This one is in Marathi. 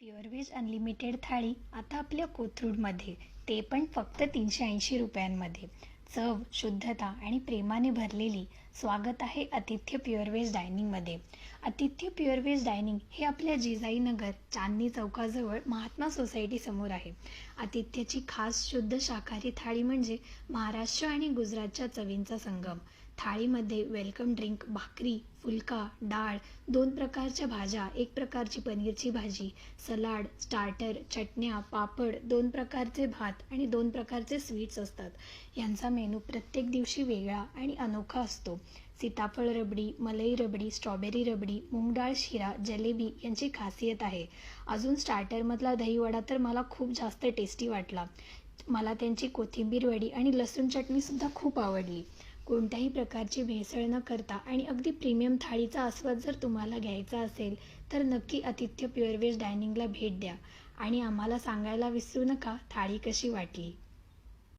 प्युअर व्हेज अनलिमिटेड थाळी आता आपल्या कोथरूडमध्ये, ते पण फक्त 380 रुपयांमध्ये. चव, शुद्धता आणि प्रेमाने भरलेली स्वागत आहे आतिथ्य प्युअर व्हेज डायनिंगमध्ये. आतिथ्य प्युअर व्हेज डायनिंग हे आपल्या जिजाईनगर चांदणी चौकाजवळ महात्मा सोसायटीसमोर आहे. आतिथ्याची खास शुद्ध शाकाहारी थाळी म्हणजे महाराष्ट्र आणि गुजरातच्या चवींचा संगम. थाळीमध्ये वेलकम ड्रिंक, भाकरी, फुलका, डाळ, 2 प्रकारच्या भाज्या, 1 प्रकारची पनीरची भाजी, सलाड, स्टार्टर, चटण्या, पापड, 2 प्रकारचे भात आणि 2 प्रकारचे स्वीट्स असतात. यांचा मेनू प्रत्येक दिवशी वेगळा आणि अनोखा असतो. सीताफळ रबडी, मलई रबडी, स्ट्रॉबेरी रबडी, मूग डाळ शिरा, जलेबी यांची खासियत आहे. अजून स्टार्टरमधला दहीवडा तर मला खूप जास्त टेस्टी वाटला. मला त्यांची कोथिंबीर वडी आणि लसूण चटणीसुद्धा खूप आवडली. कोणत्याही प्रकारची भेसळ न करता आणि अगदी प्रीमियम थाळीचा आस्वाद जर तुम्हाला घ्यायचा असेल तर नक्की आतिथ्य प्युअर व्हेज डायनिंगला भेट द्या आणि आम्हाला सांगायला विसरू नका थाळी कशी वाटली.